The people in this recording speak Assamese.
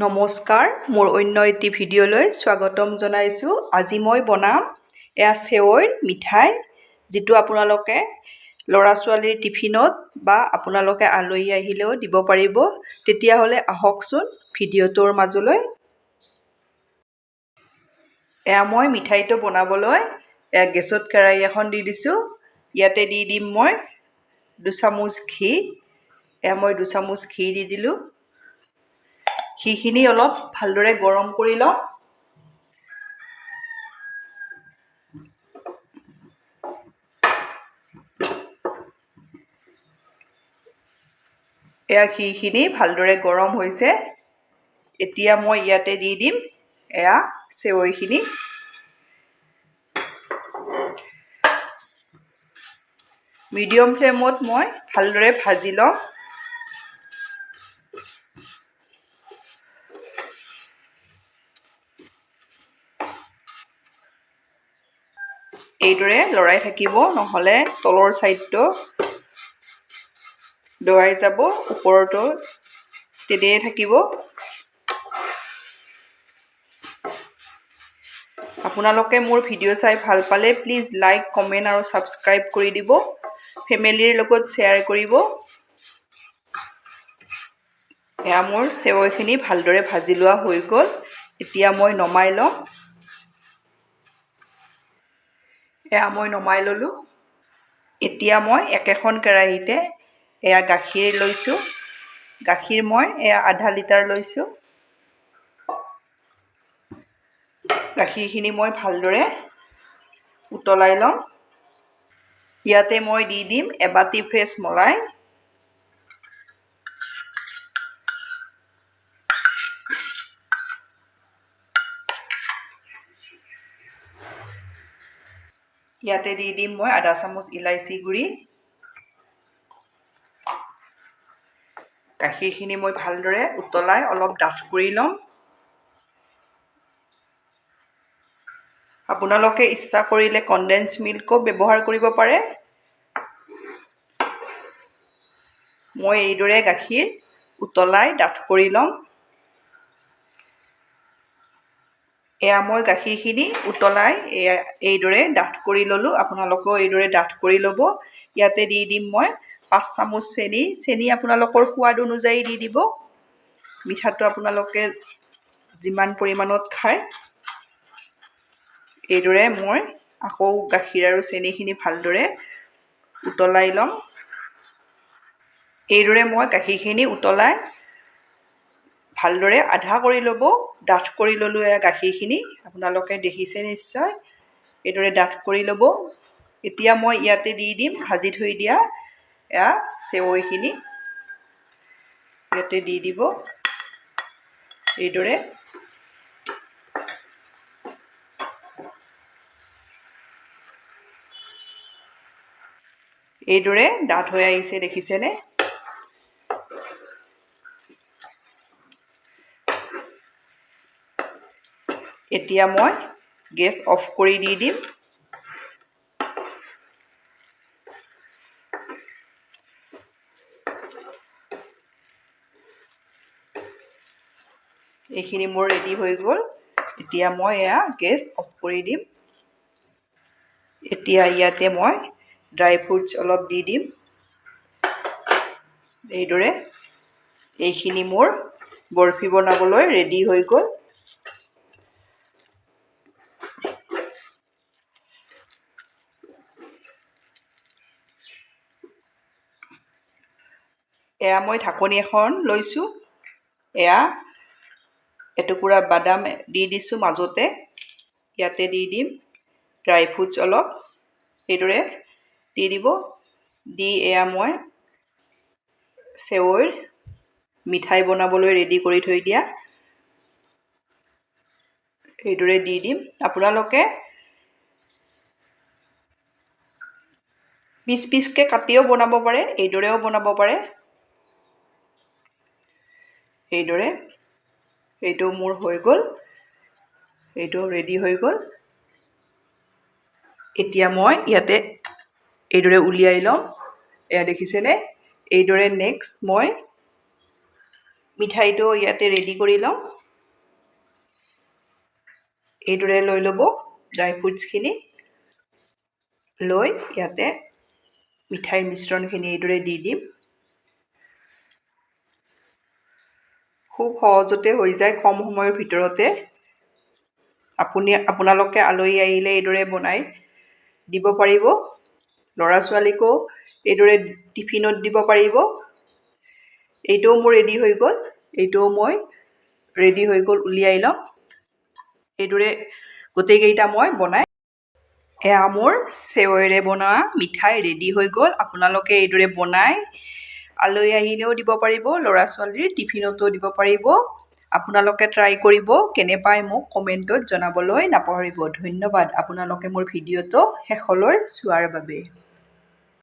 নমস্কাৰ, মোৰ অন্য এটি ভিডিঅ'লৈ স্বাগতম জনাইছোঁ। আজি মই বনাম এয়া চেৱৈৰ মিঠাই, যিটো আপোনালোকে ল'ৰা ছোৱালীৰ টিফিনত বা আপোনালোকে আলহী আহিলেও দিব পাৰিব। তেতিয়াহ'লে আহকচোন ভিডিঅ'টোৰ মাজলৈ। এয়া মই মিঠাইটো বনাবলৈ গেছত কেৰাহী এখন দি দিছোঁ। ইয়াতে দি দিম মই 2 চামুচ ঘি। এয়া মই 2 চামুচ ঘি দি দিলোঁ। ঘিখিনি অলপ ভালদৰে গৰম কৰি লওঁ। এয়া ঘিখিনি ভালদৰে গৰম হৈছে। এতিয়া মই ইয়াতে দি দিম এয়া চেৱৈখিনি। মিডিয়াম ফ্লেমত মই ভালদৰে ভাজি লওঁ। এইদৰে লৰাই থাকিব, নহ'লে তলৰ ছাইডটো দৱাই যাব, ওপৰতো তেনেই থাকিব। আপোনালোকে মোৰ ভিডিঅ' চাই ভাল পালে প্লিজ লাইক, কমেণ্ট আৰু ছাবস্ক্ৰাইব কৰি দিব। ফেমিলিৰ লগত শ্বেয়াৰ কৰিব। এয়া মোৰ চেৱৈখিনি ভালদৰে ভাজি লোৱা হৈ গ'ল। এতিয়া মই নমাই লওঁ। এয়া মই নমাই ল'লোঁ। এতিয়া মই একেখন কেৰাহীতে এয়া গাখীৰ লৈছোঁ। গাখীৰ মই এয়া আধা লিটাৰ লৈছোঁ। গাখীৰখিনি মই ভালদৰে উতলাই লওঁ। ইয়াতে মই দি দিম এবাটি ফ্ৰেছ মলাই। ইয়াতে দি দিম মই আধা চামুচ ইলাইচি গুড়ি। গাখীৰখিনি মই ভালদৰে উতলাই অলপ ডাঠ কৰি ল'ম। আপোনালোকে ইচ্ছা কৰিলে কনডেন্স মিল্কো ব্যৱহাৰ কৰিব পাৰে। মই এইদৰে গাখীৰ উতলাই ডাঠ কৰি ল'ম। এয়া মই গাখীৰখিনি উতলাই এইদৰে ডাঠ কৰি ল'লোঁ। আপোনালোকেও এইদৰে ডাঠ কৰি ল'ব। ইয়াতে দি দিম মই 5 চামুচ চেনি। চেনি আপোনালোকৰ সোৱাদ অনুযায়ী দি দিব। মিঠাটো আপোনালোকে যিমান পৰিমাণত খায়। এইদৰে মই আকৌ গাখীৰ আৰু চেনিখিনি ভালদৰে উতলাই ল'ম। এইদৰে মই গাখীৰখিনি উতলাই ভালদৰে আধা কৰি ল'ব। ডাঠ কৰি ল'লোঁ এয়া গাখীৰখিনি, আপোনালোকে দেখিছে নিশ্চয়। এইদৰে ডাঠ কৰি ল'ব। এতিয়া মই ইয়াতে দি দিম ভাজি থৈ দিয়া এয়া চেৱৈখিনি। ইয়াতে দি দিব এইদৰে। এইদৰে ডাঠ হৈ আহিছে, দেখিছেনে? এতিয়া মই গেছ অফ কৰি দি দিম। এইখিনি মোৰ ৰেডি হৈ গ'ল। এতিয়া মই এয়া গেছ অফ কৰি দিম। এতিয়া ইয়াতে মই ড্ৰাই ফ্ৰুটছ অলপ দি দিম। এইদৰে এইখিনি মোৰ বৰফি বনাবলৈ ৰেডি হৈ গ'ল। এয়া মই ঢাকনি এখন লৈছোঁ। এয়া এটুকুৰা বাদাম দি দিছোঁ মাজতে। ইয়াতে দি দিম ড্ৰাই ফ্ৰুটছ অলপ। এইদৰে দি দিব। দি এয়া মই চেৱৈৰ মিঠাই বনাবলৈ ৰেডি কৰি থৈ দিয়া। এইদৰে দি দিম। আপোনালোকে পিচ পিচকৈ কাটিও বনাব পাৰে, এইদৰেও বনাব পাৰে। এইদৰে এইটো মোৰ হৈ গ'ল। এইটো ৰেডি হৈ গ'ল। এতিয়া মই ইয়াতে এইদৰে উলিয়াই ল'ম। এয়া দেখিছেনে? এইদৰে নেক্সট মই মিঠাইটো ইয়াতে ৰেডি কৰি লওঁ। এইদৰে লৈ ল'ব ড্ৰাই ফ্ৰুটছখিনি, লৈ ইয়াতে মিঠাইৰ মিশ্ৰণখিনি এইদৰে দি দিম। খুব সহজতে হৈ যায়, কম সময়ৰ ভিতৰতে। আপোনালোকে আলহী আহিলে এইদৰে বনাই দিব পাৰিব। ল'ৰা ছোৱালীকো এইদৰে টিফিনত দিব পাৰিব। এইটোও মোৰ ৰেডি হৈ গ'ল, এইটোও মই ৰেডি হৈ গ'ল, উলিয়াই ল'ম। এইদৰে গোটেইকেইটা মই বনাই, এয়া মোৰ চেৱৈৰে বনোৱা মিঠাই ৰেডি হৈ গ'ল। আপোনালোকে এইদৰে বনাই আলহী আহিলেও দিব পাৰিব, ল'ৰা ছোৱালীৰ টিফিনতো দিব পাৰিব। আপোনালোকে ট্ৰাই কৰিব, কেনে পায় মোক কমেণ্টত জনাবলৈ নাপাহৰিব। ধন্যবাদ আপোনালোকে মোৰ ভিডিঅ'টো শেষলৈ চোৱাৰ বাবে।